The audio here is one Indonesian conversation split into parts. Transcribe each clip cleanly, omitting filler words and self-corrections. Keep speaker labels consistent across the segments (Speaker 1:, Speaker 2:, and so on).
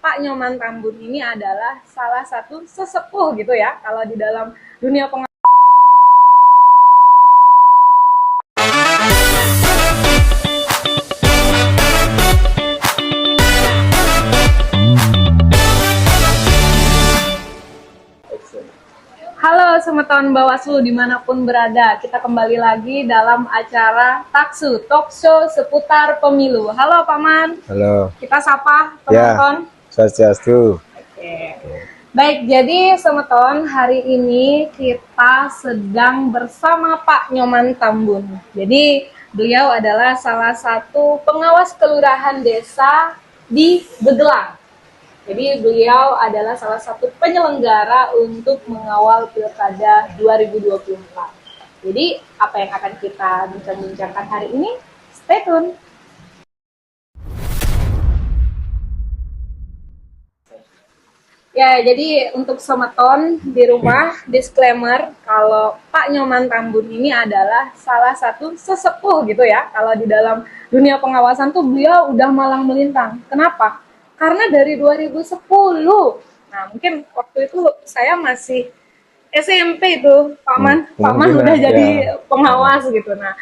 Speaker 1: Pak Nyoman Tambun ini adalah salah satu sesepuh gitu ya kalau di dalam dunia pengawasan. Halo semeton Bawaslu dimanapun berada, kita kembali lagi dalam acara Taksu, talk show seputar pemilu. Halo Paman.
Speaker 2: Halo.
Speaker 1: Kita sapa penonton.
Speaker 2: Ya, swastiastu.
Speaker 1: Oke. Baik, jadi semeton hari ini kita sedang bersama Pak Nyoman Tambun. Jadi beliau adalah salah satu pengawas kelurahan desa di Begelang. Jadi beliau adalah salah satu penyelenggara untuk mengawal Pilkada 2024. Jadi apa yang akan kita bincang-bincangkan hari ini? Stay tune. Ya, jadi untuk semeton di rumah, disclaimer kalau Pak Nyoman Tambun ini adalah salah satu sesepuh gitu ya. Kalau di dalam dunia pengawasan tuh beliau udah malang melintang. Kenapa? Karena dari 2010. Nah, mungkin waktu itu saya masih SMP itu, Pak Man. Pak Man udah jadi pengawas gitu. Nah,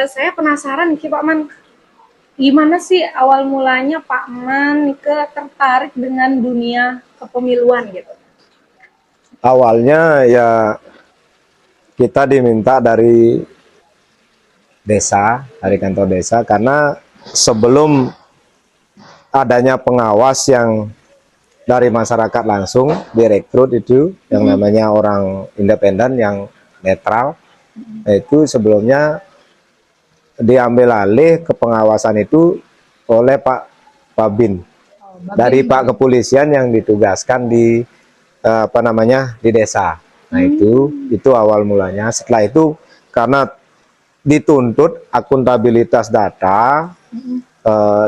Speaker 1: saya penasaran nih, Pak Man, gimana sih awal mulanya Pak Man tertarik dengan dunia kepemiluan gitu?
Speaker 2: Awalnya ya kita diminta dari desa, dari kantor desa, karena sebelum adanya pengawas yang dari masyarakat langsung direkrut itu yang namanya orang independen yang netral, itu sebelumnya diambil alih ke pengawasan itu oleh Pak Babin dari Pak Kepolisian yang ditugaskan di di desa. Nah itu awal mulanya. Setelah itu karena dituntut akuntabilitas data,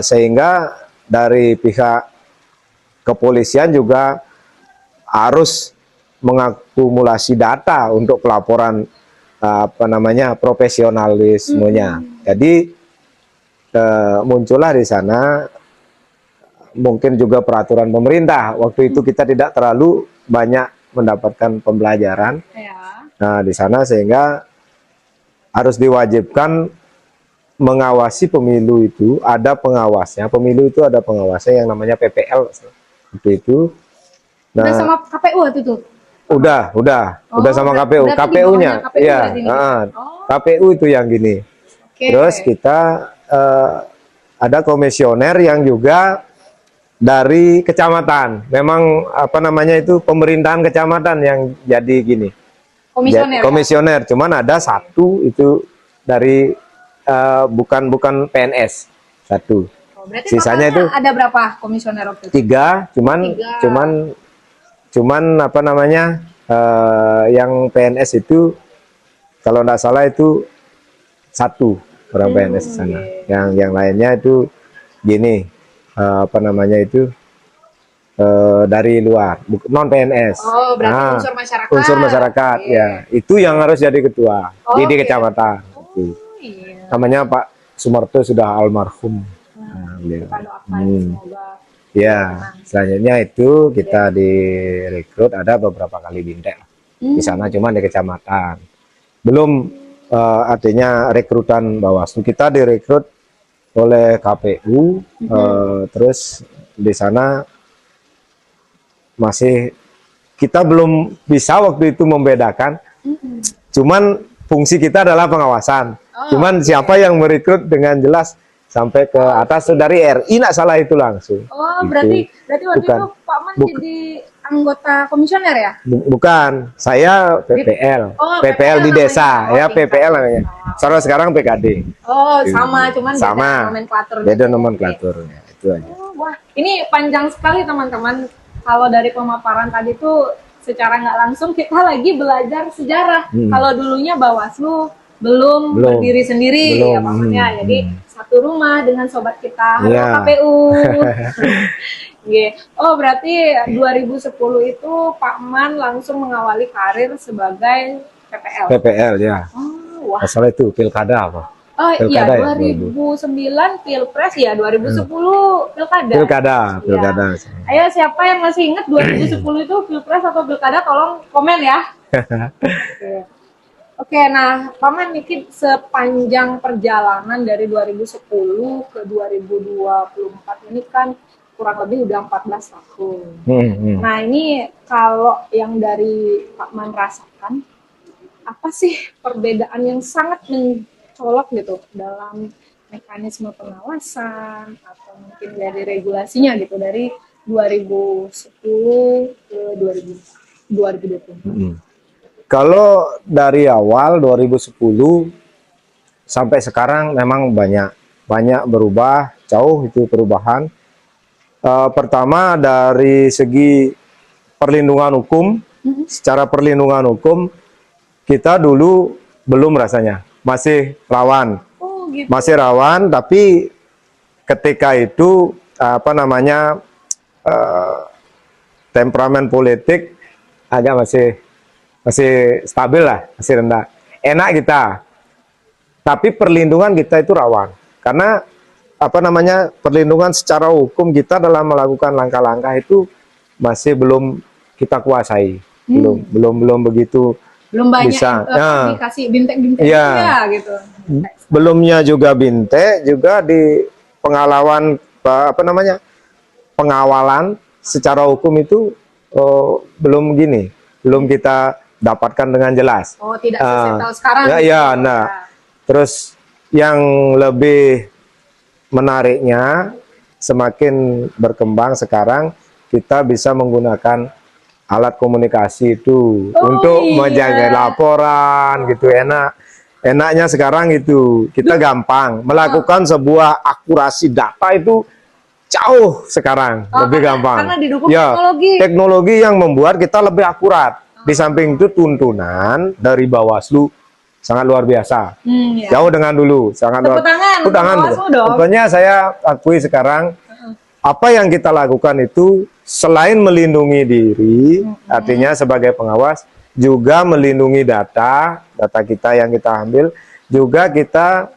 Speaker 2: sehingga dari pihak kepolisian juga harus mengakumulasi data untuk pelaporan profesionalismenya. Jadi muncullah di sana mungkin juga peraturan pemerintah. Waktu itu kita tidak terlalu banyak mendapatkan pembelajaran. Nah, di sana sehingga harus diwajibkan mengawasi pemilu itu, ada pengawasnya. Pemilu itu ada pengawasnya yang namanya PPL seperti itu. Nah,
Speaker 1: udah sama KPU waktu itu?
Speaker 2: Udah sama KPU. KPU-nya, iya, KPU itu yang gini. Terus kita ada komisioner yang juga dari kecamatan. Memang itu pemerintahan kecamatan yang jadi gini. Komisioner. Cuman ada satu itu dari bukan PNS satu.
Speaker 1: Sisanya itu ada berapa komisioner waktu itu?
Speaker 2: Tiga. Cuman yang PNS itu kalau nggak salah itu satu orang PNS di sana. Yang lainnya itu gini, dari luar, non PNS.
Speaker 1: Oh, berarti unsur masyarakat.
Speaker 2: Unsur masyarakat, ya. Itu yang harus jadi ketua di kecamatan. Namanya Pak Sumarto, sudah almarhum. Ya, selanjutnya itu kita direkrut, ada beberapa kali bintek di sana, cuma di kecamatan. Belum artinya rekrutan Bawaslu. Kita direkrut oleh KPU, terus di sana masih kita belum bisa waktu itu membedakan. Cuman fungsi kita adalah pengawasan. Cuman siapa yang merekrut dengan jelas sampai ke atas dari RI, nggak salah itu langsung.
Speaker 1: Oh, berarti waktu itu Pak Man jadi anggota komisioner ya?
Speaker 2: Bukan, saya PPL. PPL di desa, ya PPL namanya. Sekarang PKD.
Speaker 1: Oh, sama, cuman
Speaker 2: beda nomenklaturnya. Itu aja.
Speaker 1: Wah, ini panjang sekali teman-teman. Kalau dari pemaparan tadi tuh secara nggak langsung kita lagi belajar sejarah. Kalau dulunya Bawaslu belum berdiri sendiri, ya Pak Man ya. Jadi satu rumah dengan sobat kita, KPU. Oh, berarti 2010 itu Pak Man langsung mengawali karir sebagai PPL.
Speaker 2: PPL ya.
Speaker 1: Wah.
Speaker 2: Asal itu pilkada apa?
Speaker 1: Oh iya,
Speaker 2: Pilkada ya,
Speaker 1: 2009 Pilpres ya, 2010 Pilkada.
Speaker 2: Pilkada, pilkada.
Speaker 1: Ya. Ayo siapa yang masih ingat 2010 itu Pilpres atau Pilkada, tolong komen ya. Oke. Oke, nah Paman Niki sepanjang perjalanan dari 2010 ke 2024 ini kan kurang lebih udah 14 tahun. Nah ini kalau yang dari Pak Man rasakan, apa sih perbedaan yang sangat mencolok gitu dalam mekanisme pengawasan atau mungkin dari regulasinya gitu dari 2010 ke 2020?
Speaker 2: Kalau dari awal 2010 sampai sekarang memang banyak berubah, jauh itu perubahan. Pertama dari segi perlindungan hukum, secara perlindungan hukum kita dulu belum rasanya, masih rawan.
Speaker 1: Oh, gitu.
Speaker 2: Masih rawan, tapi ketika itu temperamen politik agak masih stabil lah, masih rendah. Enak kita. Tapi perlindungan kita itu rawan. Karena perlindungan secara hukum kita dalam melakukan langkah-langkah itu masih belum kita kuasai. Belum begitu
Speaker 1: belum banyak
Speaker 2: bisa.
Speaker 1: dikasih bintek-bintek
Speaker 2: ya,
Speaker 1: gitu.
Speaker 2: Belumnya juga bintek, juga di pengawalan secara hukum itu belum kita dapatkan dengan jelas.
Speaker 1: Oh, tidak sesettle sekarang.
Speaker 2: Nah, terus yang lebih menariknya, semakin berkembang sekarang kita bisa menggunakan alat komunikasi itu untuk menjaga laporan gitu. Enaknya sekarang itu kita gampang melakukan sebuah akurasi data itu jauh sekarang lebih gampang.
Speaker 1: Karena didukung teknologi
Speaker 2: yang membuat kita lebih akurat. Di samping itu tuntunan dari Bawaslu sangat luar biasa. Jauh dengan dulu, sangat luar biasa. Pokoknya saya akui sekarang apa yang kita lakukan itu selain melindungi diri, artinya sebagai pengawas, juga melindungi data kita yang kita ambil, juga kita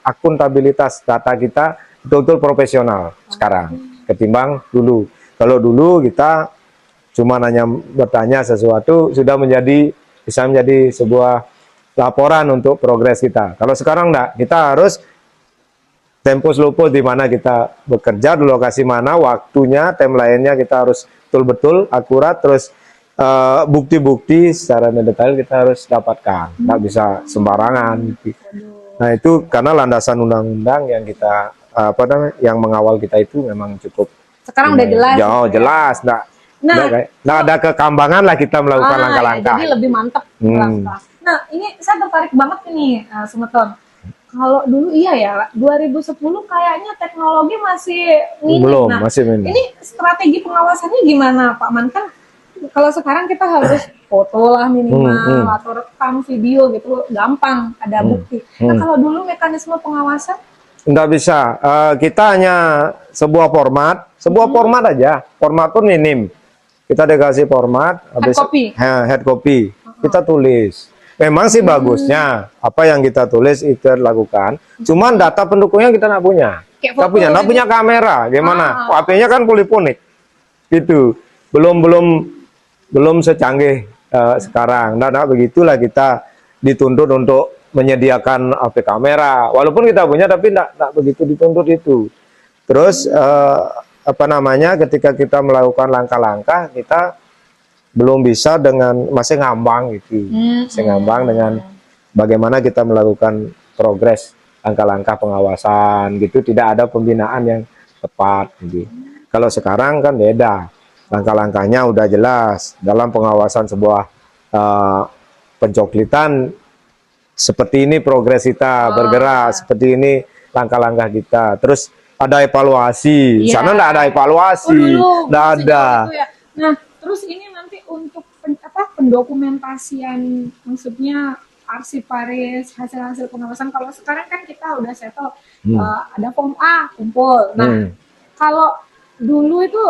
Speaker 2: akuntabilitas data kita betul-betul profesional sekarang ketimbang dulu. Kalau dulu kita cuma hanya bertanya sesuatu sudah bisa menjadi sebuah laporan untuk progres kita. Kalau sekarang enggak, kita harus tempus lupus di mana kita bekerja, di lokasi mana, waktunya, timeline-nya kita harus betul-betul akurat, terus bukti-bukti secara mendetail kita harus dapatkan, nggak bisa sembarangan. Nah itu karena landasan undang-undang yang kita yang mengawal kita itu memang cukup.
Speaker 1: Sekarang udah jelas.
Speaker 2: Jauh jelas, nggak ada kekambangan lah kita melakukan langkah-langkah.
Speaker 1: Jadi lebih mantap. Nah ini saya tertarik banget ini, Sumeton. Kalau dulu iya ya, 2010 kayaknya teknologi masih minim.
Speaker 2: Belum, masih minim.
Speaker 1: Ini strategi pengawasannya gimana, Pak Man? Kan kalau sekarang kita harus foto lah minimal, atau rekam video gitu, gampang, ada bukti. Nah kalau dulu mekanisme pengawasan?
Speaker 2: Nggak bisa, kita hanya sebuah format aja, format pun minim. Kita dikasih format, head copy, kita tulis. Memang sih bagusnya apa yang kita tulis itu lakukan. Cuman data pendukungnya kita nggak punya. Nggak punya kamera, gimana? HP-nya kan poliponik, gitu. Belum secanggih sekarang. Nah, begitulah kita dituntut untuk menyediakan HP kamera. Walaupun kita punya, tapi nggak begitu dituntut itu. Terus ketika kita melakukan langkah-langkah, kita belum bisa masih ngambang gitu, masih ngambang dengan bagaimana kita melakukan progres langkah-langkah pengawasan gitu, tidak ada pembinaan yang tepat gitu. Kalau sekarang kan beda, langkah-langkahnya udah jelas dalam pengawasan sebuah pencoklitan, seperti ini progres kita bergerak, seperti ini langkah-langkah kita. Terus ada evaluasi, sana nggak ada evaluasi, nggak ada.
Speaker 1: Ya. Nah, terus ini nanti untuk pendokumentasian, maksudnya arsiparis hasil-hasil pengawasan. Kalau sekarang kan kita udah settle, ada form A kumpul. Nah, kalau dulu itu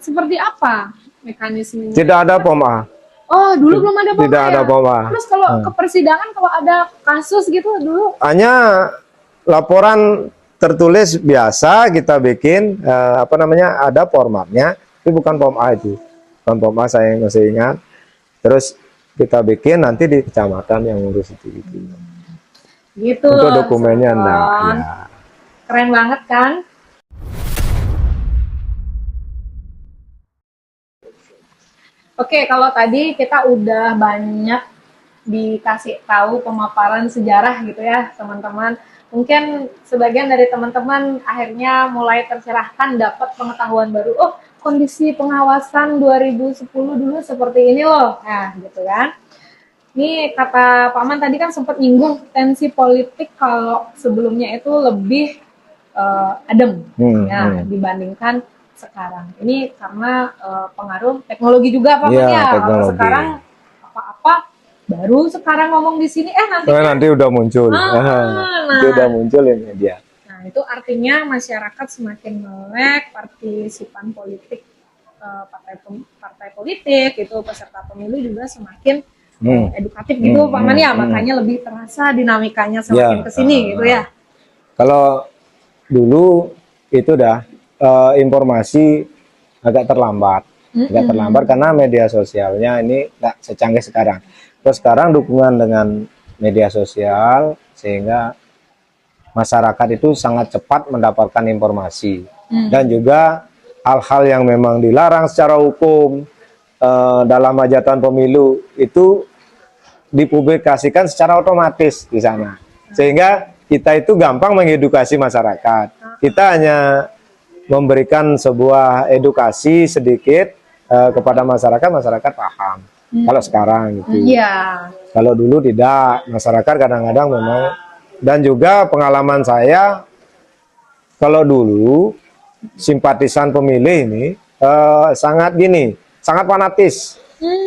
Speaker 1: seperti apa mekanismenya?
Speaker 2: Tidak ada form A.
Speaker 1: Oh, dulu belum ada POMA
Speaker 2: Tidak
Speaker 1: ya?
Speaker 2: ada POMA.
Speaker 1: Terus kalau ke persidangan kalau ada kasus gitu dulu?
Speaker 2: Hanya laporan tertulis biasa kita bikin, apa namanya, ada formatnya, tapi bukan POMA itu. Bukan POMA, saya masih ingat. Terus kita bikin, nanti di kecamatan yang ngurus itu gitu.
Speaker 1: Gitu.
Speaker 2: Untuk dokumennya enggak.
Speaker 1: Soton.
Speaker 2: Ya.
Speaker 1: Keren banget kan? Oke, kalau tadi kita udah banyak dikasih tahu pemaparan sejarah gitu ya, teman-teman. Mungkin sebagian dari teman-teman akhirnya mulai tercerahkan, dapat pengetahuan baru. Oh, kondisi pengawasan 2010 dulu seperti ini loh. Nah, gitu kan. Ini kata Pak Man tadi kan sempat nyinggung tensi politik kalau sebelumnya itu lebih adem ya dibandingkan sekarang. Ini karena pengaruh teknologi juga Pak Man ya. Kalau sekarang apa-apa baru sekarang ngomong di sini
Speaker 2: nanti udah muncul. Nanti udah muncul di media.
Speaker 1: Nah, itu artinya masyarakat semakin melek partisipan politik, partai politik itu peserta pemilu juga semakin edukatif gitu Pak Man ya, makanya lebih terasa dinamikanya semakin kesini gitu ya.
Speaker 2: Kalau dulu itu udah informasi agak terlambat, karena media sosialnya ini nggak secanggih sekarang. Terus sekarang dukungan dengan media sosial sehingga masyarakat itu sangat cepat mendapatkan informasi dan juga hal-hal yang memang dilarang secara hukum dalam hajatan pemilu itu dipublikasikan secara otomatis di sana, sehingga kita itu gampang mengedukasi masyarakat. Kita hanya memberikan sebuah edukasi sedikit kepada masyarakat, masyarakat paham. Kalau sekarang gitu. Kalau dulu tidak, masyarakat kadang-kadang memang. Dan juga pengalaman saya, kalau dulu simpatisan pemilih ini sangat fanatis.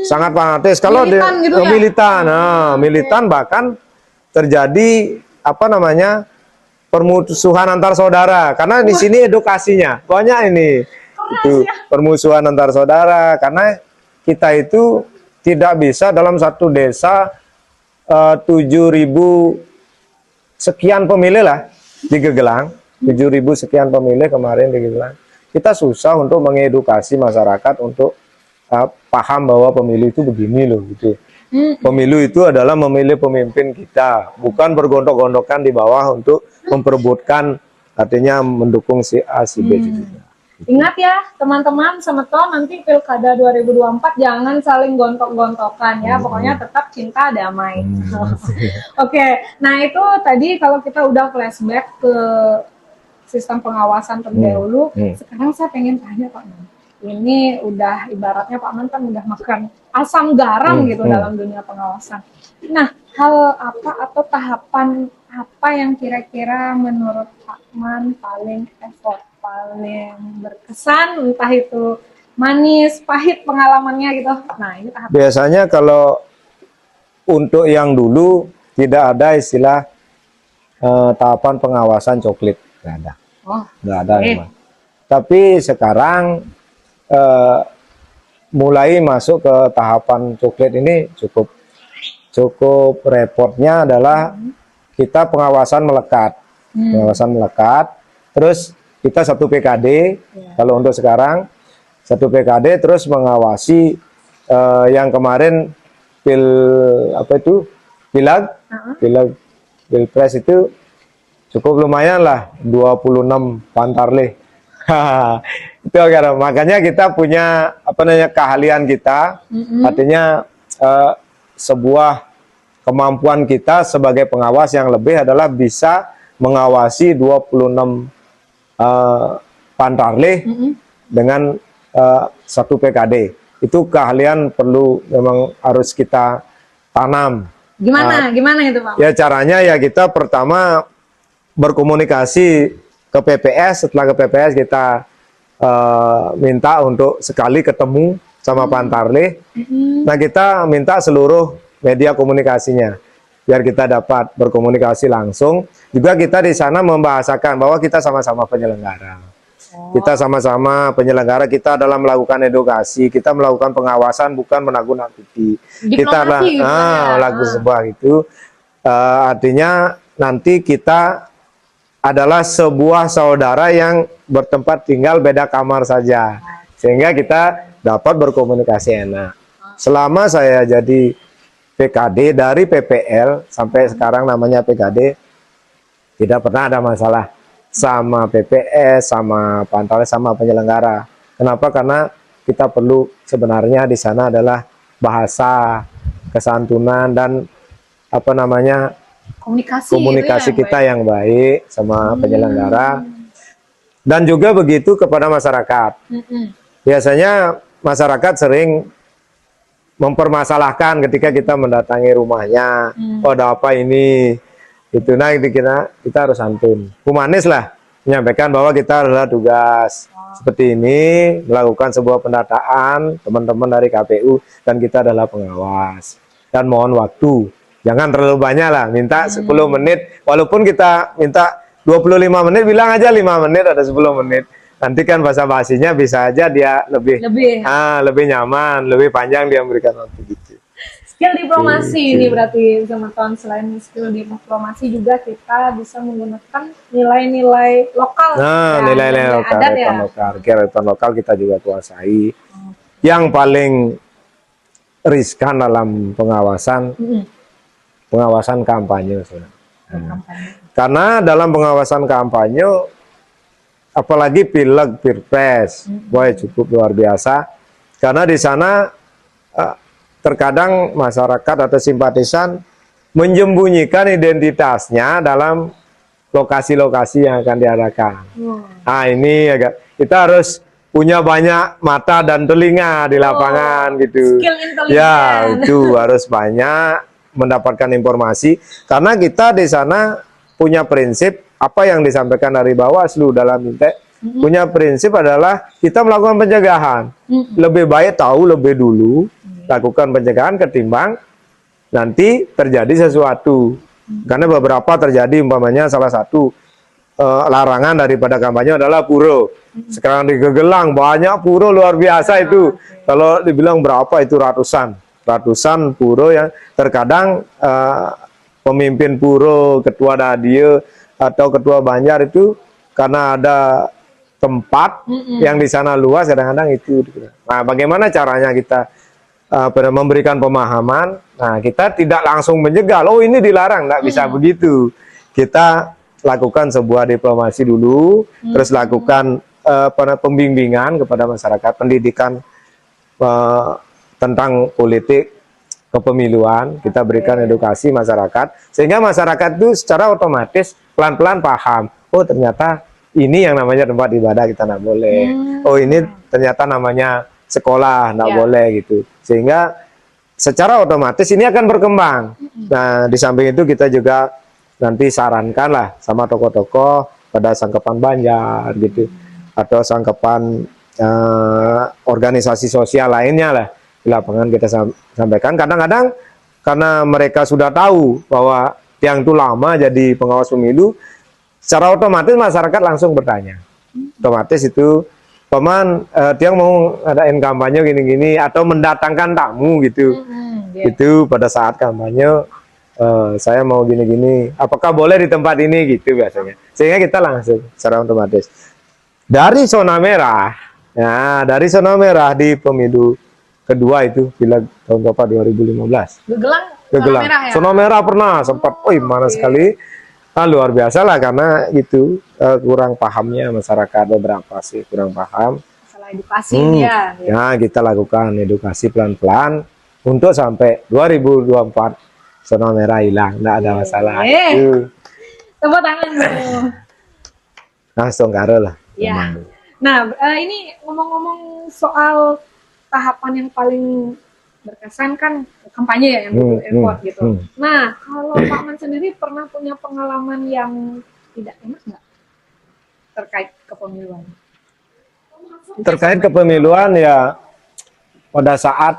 Speaker 2: Sangat fanatis. Kalau
Speaker 1: militan, gitu ya?
Speaker 2: Militan, militan bahkan terjadi permusuhan antar saudara. Karena di sini edukasinya banyak ini, itu permusuhan antar saudara. Karena kita itu tidak bisa dalam satu desa 7.000 sekian pemilih lah di Gegelang, 7.000 sekian pemilih kemarin di Gegelang. Kita susah untuk mengedukasi masyarakat untuk paham bahwa pemilu itu begini loh gitu. Pemilu itu adalah memilih pemimpin kita, bukan bergondok-gondokan di bawah untuk memperebutkan, artinya mendukung si A, si B juga.
Speaker 1: Ingat ya teman-teman, Semeton nanti Pilkada 2024 jangan saling gontok-gontokan ya, pokoknya tetap cinta damai. Oke, nah itu tadi kalau kita udah flashback ke sistem pengawasan terdahulu, sekarang saya pengen tanya Pak Man. Ini udah ibaratnya Pak Man kan udah makan asam garam gitu dalam dunia pengawasan. Nah, hal apa atau tahapan apa yang kira-kira menurut Pak Man paling effort, paling berkesan, entah itu manis, pahit pengalamannya gitu. Nah, ini tahap.
Speaker 2: Biasanya kalau untuk yang dulu tidak ada istilah tahapan pengawasan coklit, nggak ada. Nggak ada memang. Tapi sekarang mulai masuk ke tahapan coklit ini cukup repotnya adalah kita pengawasan melekat. Pengawasan melekat, terus kita satu PKD, kalau untuk sekarang satu PKD terus mengawasi yang kemarin Pilpres itu cukup lumayan lah, 26 Pantarlih. Itu makanya kita punya keahlian kita, artinya sebuah kemampuan kita sebagai pengawas yang lebih adalah bisa mengawasi 26 Pantarlih dengan satu PKD. Itu keahlian perlu memang harus kita tanam.
Speaker 1: Gimana itu Pak?
Speaker 2: Ya caranya ya kita pertama berkomunikasi ke PPS, setelah ke PPS kita minta untuk sekali ketemu sama Pantarlih. Nah kita minta seluruh media komunikasinya biar kita dapat berkomunikasi langsung. Juga kita di sana membahasakan bahwa kita sama-sama penyelenggara. Kita sama-sama penyelenggara, kita dalam melakukan edukasi, kita melakukan pengawasan, bukan menakut-nakuti. Kita
Speaker 1: Diplomasi gitu ya.
Speaker 2: lagu sebuah itu artinya nanti kita adalah sebuah saudara yang bertempat tinggal beda kamar saja, sehingga kita dapat berkomunikasi enak. Selama saya jadi PKD dari PPL sampai sekarang namanya PKD, tidak pernah ada masalah sama PPS, sama Pantal, sama penyelenggara. Kenapa? Karena kita perlu sebenarnya di sana adalah bahasa, kesantunan, dan apa namanya komunikasi
Speaker 1: itu
Speaker 2: kita yang baik sama penyelenggara, dan juga begitu kepada masyarakat. Biasanya masyarakat sering mempermasalahkan ketika kita mendatangi rumahnya, oh ada apa ini, itu. Nah kita harus santun, humanis lah, menyampaikan bahwa kita adalah tugas seperti ini, melakukan sebuah pendataan teman-teman dari KPU, dan kita adalah pengawas, dan mohon waktu. Jangan terlalu banyak lah, minta 10 menit, walaupun kita minta 25 menit, bilang aja 5 menit, ada 10 menit. Nanti kan basa-basinya bisa aja dia lebih nyaman, lebih panjang dia memberikan waktu gitu.
Speaker 1: Skill diplomasi ini berarti sama tahun, selain skill diplomasi juga kita bisa menggunakan nilai-nilai lokal.
Speaker 2: Nah, nilai-nilai lokal, kearifan lokal kita juga kuasai. Yang paling riskan dalam pengawasan kampanye, karena dalam pengawasan kampanye, apalagi pileg, pilpres, cukup luar biasa. Karena di sana terkadang masyarakat atau simpatisan menyembunyikan identitasnya dalam lokasi-lokasi yang akan diadakan. Nah ini kita harus punya banyak mata dan telinga di lapangan gitu. Ya itu harus banyak mendapatkan informasi, karena kita di sana punya prinsip apa yang disampaikan dari Bawaslu dalam Intek, punya prinsip adalah kita melakukan pencegahan. Lebih baik tahu lebih dulu, lakukan pencegahan ketimbang nanti terjadi sesuatu. Karena beberapa terjadi, umpamanya salah satu larangan daripada kampanye adalah puro. Sekarang di Gegelang banyak puro luar biasa itu. Kalau dibilang berapa itu ratusan puro yang terkadang pemimpin puro, ketua dadio atau ketua banjar itu karena ada tempat yang di sana luas, kadang-kadang itu. Nah, bagaimana caranya kita memberikan pemahaman? Nah, kita tidak langsung menjegal, oh ini dilarang, nggak bisa begitu. Kita lakukan sebuah diplomasi dulu, terus lakukan pembimbingan kepada masyarakat, pendidikan tentang politik kepemiluan, kita berikan edukasi masyarakat, sehingga masyarakat itu secara otomatis pelan-pelan paham, oh ternyata ini yang namanya tempat ibadah kita nggak boleh, oh ini ternyata namanya sekolah nggak boleh gitu, sehingga secara otomatis ini akan berkembang. Nah di samping itu kita juga nanti sarankan lah sama tokoh-tokoh pada Sangkepan Banjar gitu, atau Sangkepan organisasi sosial lainnya lah di lapangan kita sampaikan. Kadang-kadang karena mereka sudah tahu bahwa yang itu lama jadi pengawas pemilu, secara otomatis masyarakat langsung bertanya. Otomatis itu paman dia mau ngadain kampanye gini-gini atau mendatangkan tamu gitu. Itu pada saat kampanye saya mau gini-gini, apakah boleh di tempat ini gitu biasanya. Sehingga kita langsung secara otomatis dari zona merah. Nah, dari zona merah di pemilu kedua itu bila tahun berapa, 2015. Gegelang. Zona merah pernah sempat, mana sekali. Nah, luar biasa lah karena itu kurang pahamnya masyarakat, beberapa sih kurang paham.
Speaker 1: Masalah edukasi ya.
Speaker 2: Ya, kita lakukan edukasi pelan-pelan untuk sampai 2024 zona merah hilang, nggak ada masalah.
Speaker 1: Tepuk tangan dulu.
Speaker 2: Langsung karo lah.
Speaker 1: Ya. Nah, ini ngomong-ngomong soal tahapan yang paling berkesan kan kampanye ya, yang butuh effort gitu. Nah, kalau Pak Man sendiri pernah punya pengalaman yang tidak enak nggak terkait kepemiluan?
Speaker 2: Terkait kepemiluan ya pada saat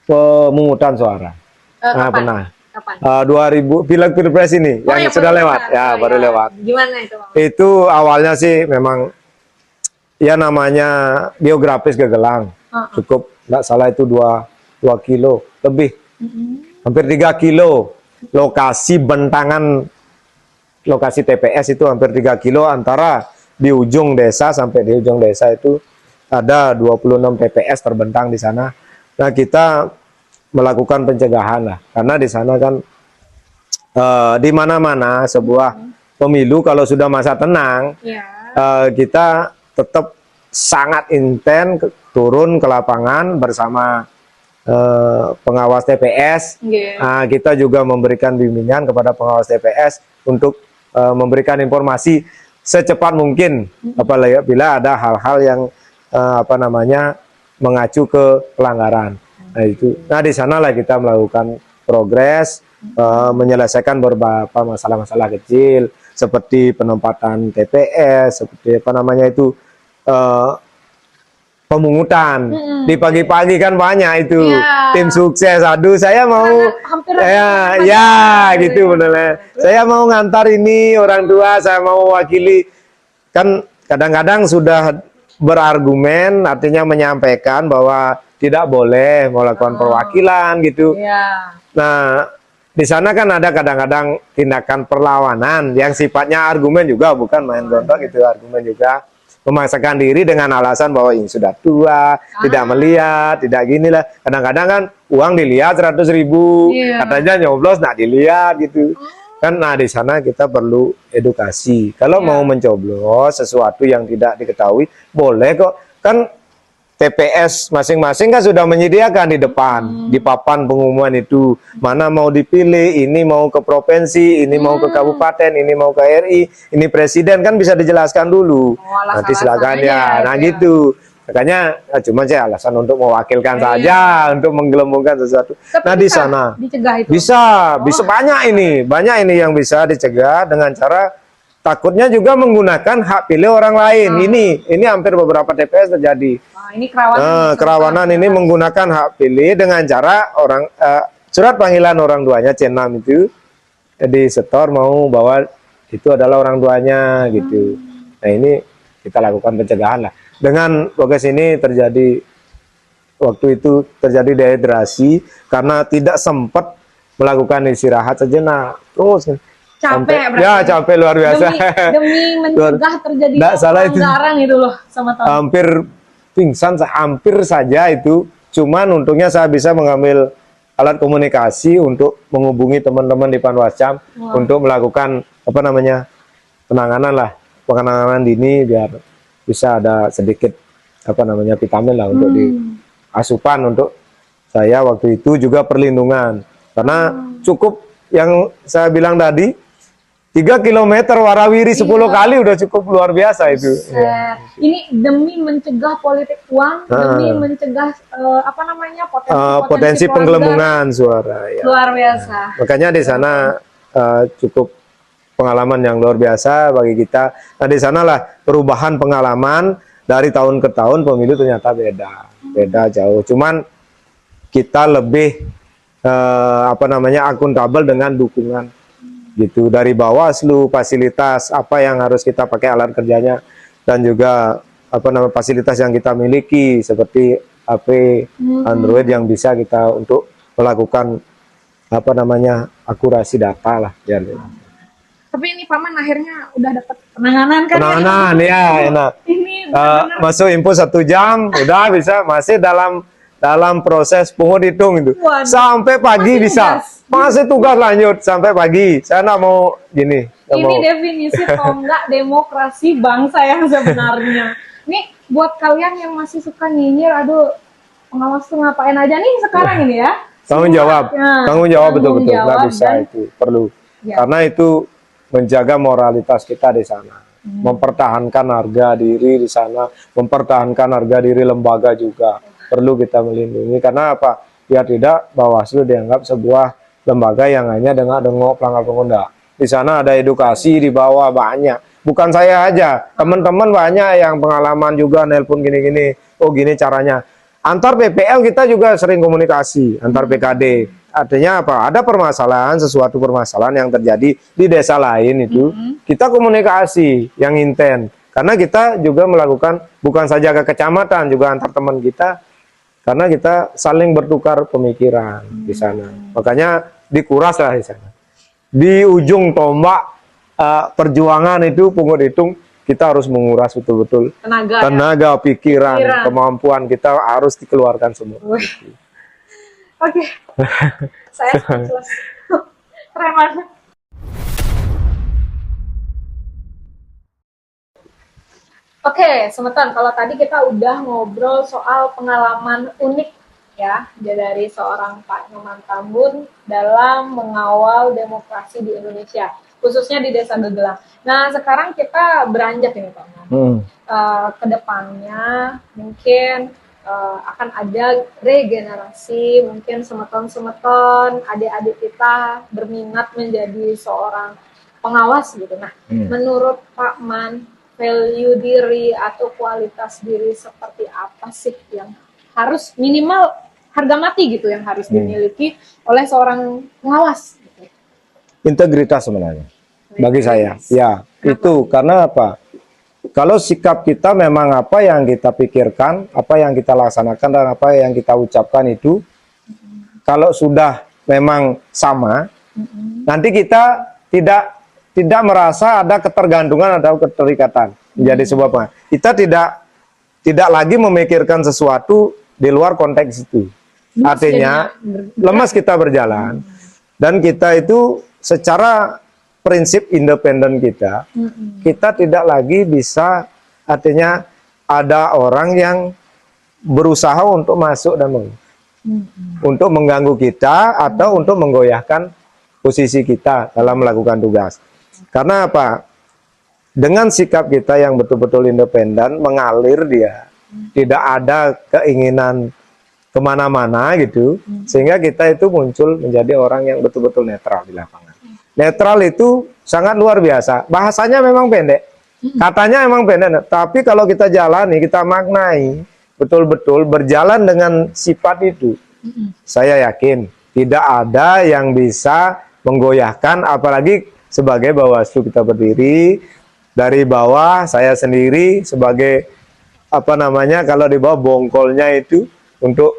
Speaker 2: pemungutan suara. Pernah.
Speaker 1: Kapan?
Speaker 2: 2000 pileg pilpres ini yang sudah lewat ya, baru lewat.
Speaker 1: Gimana itu, Bang?
Speaker 2: Itu awalnya sih memang ya namanya geografis Gegelang, cukup nggak salah itu 2 kilo lebih, hampir 3 kilo lokasi bentangan, lokasi TPS itu hampir 3 kilo antara di ujung desa sampai di ujung desa itu ada 26 TPS terbentang di sana. Nah, kita melakukan pencegahan lah, karena di sana kan di mana-mana sebuah pemilu kalau sudah masa tenang, kita tetap sangat intens turun ke lapangan bersama pengawas TPS. Kita juga memberikan bimbingan kepada pengawas TPS untuk memberikan informasi secepat mungkin apalagi bila ada hal-hal yang mengacu ke pelanggaran. Nah, di sanalah kita melakukan progres, menyelesaikan beberapa masalah-masalah kecil seperti penempatan TPS, seperti pemungutan. Di pagi-pagi kan banyak itu tim sukses. Aduh, saya mau gitu bener. Saya mau ngantar ini orang tua, saya mau wakili. Kan kadang-kadang sudah berargumen, artinya menyampaikan bahwa tidak boleh melakukan perwakilan gitu. Nah, di sana kan ada kadang-kadang tindakan perlawanan yang sifatnya argumen juga, bukan main gontok gitu, argumen juga memaksakan diri dengan alasan bahwa ini sudah tua, tidak melihat, tidak gini lah. Kadang-kadang kan uang dilihat 100.000, katanya nyoblos nggak dilihat gitu. Kan, nah di sana kita perlu edukasi. Kalau mau mencoblos sesuatu yang tidak diketahui, boleh kok. Kan TPS masing-masing kan sudah menyediakan di depan, di papan pengumuman itu, mana mau dipilih, ini mau ke provinsi, ini mau ke kabupaten, ini mau ke RI, ini presiden, kan bisa dijelaskan dulu. Nanti silakan ya. Nah gitu. Makanya cuma saya alasan untuk mewakilkan saja, untuk menggelembungkan sesuatu. Nah di sana bisa banyak ini yang bisa dicegah dengan cara takutnya juga menggunakan hak pilih orang lain. Ini hampir beberapa TPS terjadi.
Speaker 1: Ini kerawanan
Speaker 2: ini menggunakan hak pilih dengan cara surat panggilan orang tuanya C6 itu disetor mau bahwa itu adalah orang tuanya gitu. Nah, ini kita lakukan pencegahan lah. Dengan progres ini waktu itu terjadi dehidrasi karena tidak sempat melakukan istirahat sejenak. Terus
Speaker 1: capek,
Speaker 2: capek luar biasa.
Speaker 1: Demi mencegah terjadi pelanggaran itu loh, sama tahu.
Speaker 2: Hampir pingsan, hampir saja itu. Cuman untungnya saya bisa mengambil alat komunikasi untuk menghubungi teman-teman di Panwascam untuk melakukan penanganan dini biar bisa ada sedikit vitamin lah untuk di asupan untuk saya waktu itu, juga perlindungan karena cukup yang saya bilang tadi 3 km warawiri 10 kali udah cukup luar biasa itu.
Speaker 1: Ini demi mencegah politik uang, demi mencegah
Speaker 2: potensi penggelembungan suara.
Speaker 1: Luar biasa.
Speaker 2: Makanya di sana cukup pengalaman yang luar biasa bagi kita. Nah di sanalah perubahan pengalaman dari tahun ke tahun, pemilu ternyata beda jauh. Cuman kita lebih akuntabel dengan dukungan gitu dari Bawaslu, fasilitas apa yang harus kita pakai alat kerjanya, dan juga fasilitas yang kita miliki seperti HP, Android yang bisa kita untuk melakukan akurasi data lah ya.
Speaker 1: Tapi ini Paman akhirnya udah dapat penanganan kan?
Speaker 2: Penanganan ya, enak.
Speaker 1: Ini
Speaker 2: masuk info 1 jam, udah bisa, masih dalam proses pungut hitung itu. Sampai pagi bisa. Masih tugas lanjut sampai pagi. Saya nggak mau gini.
Speaker 1: Ini definisi tonggak demokrasi bangsa yang sebenarnya. Nih buat kalian yang masih suka nyinyir, aduh pengawas tuh ngapain aja nih sekarang ini ya?
Speaker 2: Tanggung jawab betul-betul, nggak bisa itu perlu. Karena itu menjaga moralitas kita di sana, mempertahankan harga diri di sana, mempertahankan harga diri lembaga juga perlu kita melindungi. Karena apa? Biar tidak Bawaslu dianggap sebuah lembaga yang hanya dengar-dengar pelanggar. Di sana ada edukasi di bawah banyak. Bukan saya aja, teman-teman banyak yang pengalaman juga nelpon gini-gini. Oh gini caranya. Antar PPL kita juga sering komunikasi, antar PKD. artinya apa? Ada permasalahan, sesuatu permasalahan yang terjadi di desa lain itu, kita komunikasi yang intens. Karena kita juga melakukan bukan saja ke kecamatan, juga antar teman kita, karena kita saling bertukar pemikiran di sana. Makanya dikuras lah di sana. Di ujung tombak perjuangan itu, pungut hitung, kita harus menguras betul-betul tenaga, pikiran, kemampuan kita harus dikeluarkan semua.
Speaker 1: Oke, saya speechless. Keren banget. Oke, Semeton, kalau tadi kita udah ngobrol soal pengalaman unik ya dari seorang Pak Nyoman Tambun dalam mengawal demokrasi di Indonesia, khususnya di Desa Gegelang. Nah, sekarang kita beranjak ini Pak Man. Kedepannya mungkin akan ada regenerasi, mungkin semeton-semeton, adik-adik kita berminat menjadi seorang pengawas gitu. Nah, menurut Pak Man, value diri atau kualitas diri seperti apa sih yang harus minimal harga mati gitu yang harus dimiliki oleh seorang pengawas? Gitu.
Speaker 2: Integritas sebenarnya, bagi saya. Ya, itu karena apa? Kalau sikap kita memang apa yang kita pikirkan, apa yang kita laksanakan, dan apa yang kita ucapkan itu, kalau sudah memang sama, nanti kita tidak merasa ada ketergantungan atau keterikatan menjadi sebuah pengawas. Kita tidak lagi memikirkan sesuatu di luar konteks itu. Artinya lemas kita berjalan dan kita itu secara prinsip independen kita, kita tidak lagi bisa, artinya ada orang yang berusaha untuk masuk dan untuk mengganggu kita atau untuk menggoyahkan posisi kita dalam melakukan tugas. Karena apa? Dengan sikap kita yang betul-betul independen, mengalir dia, tidak ada keinginan kemana-mana gitu, sehingga kita itu muncul menjadi orang yang betul-betul netral di lapangan. Netral itu sangat luar biasa. Bahasanya memang pendek, katanya memang pendek, tapi kalau kita jalani, kita maknai, betul-betul berjalan dengan sifat itu, saya yakin tidak ada yang bisa menggoyahkan, apalagi sebagai Bawaslu kita berdiri dari bawah, saya sendiri sebagai apa namanya, kalau di bawah bongkolnya itu untuk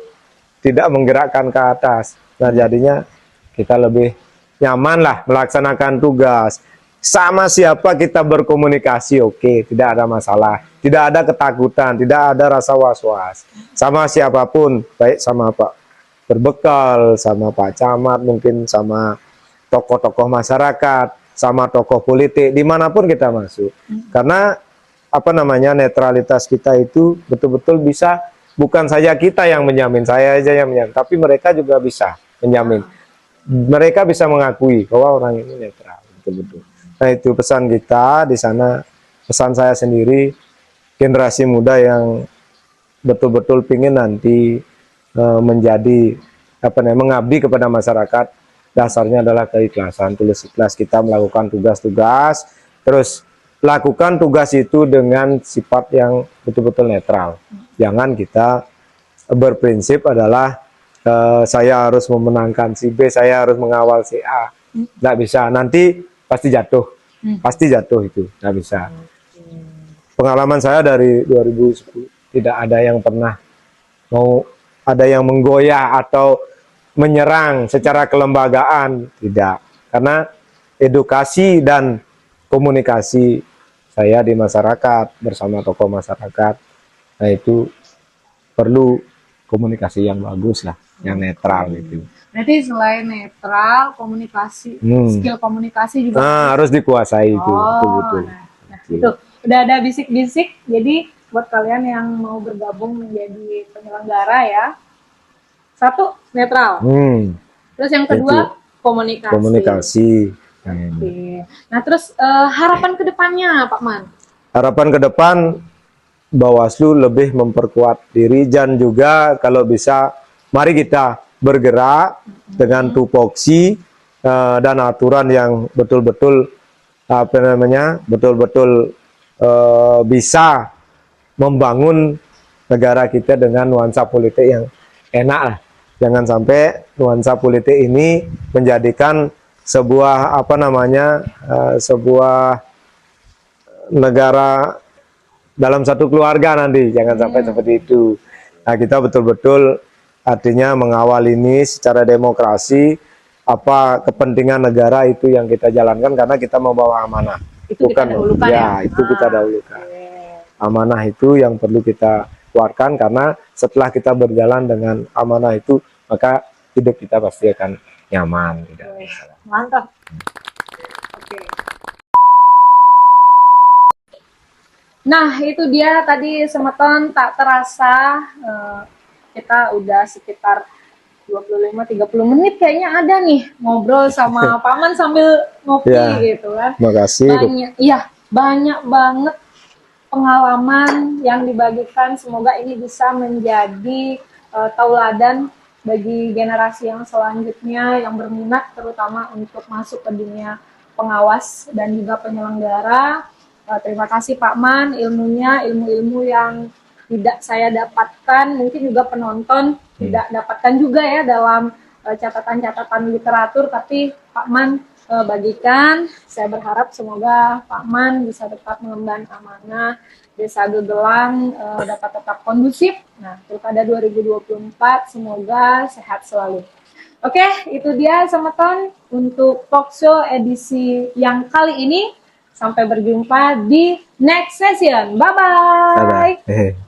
Speaker 2: tidak menggerakkan ke atas. Nah, jadinya kita lebih nyaman lah melaksanakan tugas. Sama siapa kita berkomunikasi, oke, tidak ada masalah, tidak ada ketakutan, tidak ada rasa was-was. Sama siapapun, baik sama Pak Berbekal, sama Pak Camat, mungkin sama tokoh-tokoh masyarakat, sama tokoh politik, dimanapun kita masuk. Karena apa namanya, netralitas kita itu betul-betul bisa, bukan saja kita yang menjamin, saya aja yang menjamin, tapi mereka juga bisa menjamin. Mereka bisa mengakui bahwa orang ini netral, betul-betul. Nah, itu pesan kita di sana, pesan saya sendiri, generasi muda yang betul-betul ingin nanti menjadi apa namanya, mengabdi kepada masyarakat. Dasarnya adalah keikhlasan, tulus ikhlas kita melakukan tugas-tugas, terus lakukan tugas itu dengan sifat yang betul-betul netral. Jangan kita berprinsip adalah saya harus memenangkan si B, saya harus mengawal si A. Nggak bisa, nanti pasti jatuh. Pasti jatuh itu, nggak bisa. Pengalaman saya dari 2010, tidak ada yang pernah mau ada yang menggoyah atau menyerang secara kelembagaan, tidak. Karena edukasi dan komunikasi saya di masyarakat bersama tokoh masyarakat, nah itu perlu komunikasi yang bagus lah, yang netral gitu.
Speaker 1: Berarti selain netral, komunikasi, skill komunikasi juga
Speaker 2: harus dikuasai itu, betul-betul.
Speaker 1: Nah, itu udah ada bisik-bisik. Jadi buat kalian yang mau bergabung menjadi penyelenggara ya, satu, netral. Terus yang kedua, komunikasi.
Speaker 2: Komunikasi.
Speaker 1: Oke. Nah, terus harapan ke depannya, Pak Man?
Speaker 2: Harapan ke depan, Bawaslu lebih memperkuat diri, dan juga kalau bisa, mari kita bergerak dengan tupoksi dan aturan yang betul-betul apa namanya, betul-betul bisa membangun negara kita dengan nuansa politik yang enak lah. Jangan sampai nuansa politik ini menjadikan sebuah sebuah negara dalam satu keluarga nanti, jangan sampai seperti itu. Nah, kita betul-betul artinya mengawal ini secara demokrasi, apa kepentingan negara itu yang kita jalankan karena kita membawa amanah.
Speaker 1: Itu kita dahulukan ya?
Speaker 2: Itu kita dahulukan. Amanah itu yang perlu kita keluarkan karena setelah kita berjalan dengan amanah itu, maka hidup kita pasti akan nyaman.
Speaker 1: Mantap. Oke. Nah, itu dia tadi Semeton, tak terasa kita udah sekitar 25-30 menit kayaknya ada nih ngobrol sama Paman sambil ngopi gitu kan.
Speaker 2: Makasih.
Speaker 1: Banyak banget pengalaman yang dibagikan. Semoga ini bisa menjadi tauladan bagi generasi yang selanjutnya yang berminat terutama untuk masuk ke dunia pengawas dan juga penyelenggara. Terima kasih Pak Man, ilmu-ilmu yang tidak saya dapatkan, mungkin juga penonton tidak dapatkan juga ya dalam catatan-catatan literatur, tapi Pak Man bagikan. Saya berharap semoga Pak Man bisa tetap mengemban amanah Desa Gegelang dapat tetap kondusif. Nah, Pilkada 2024 semoga sehat selalu. Oke, itu dia Semeton untuk talkshow edisi yang kali ini. Sampai berjumpa di next session. Bye-bye.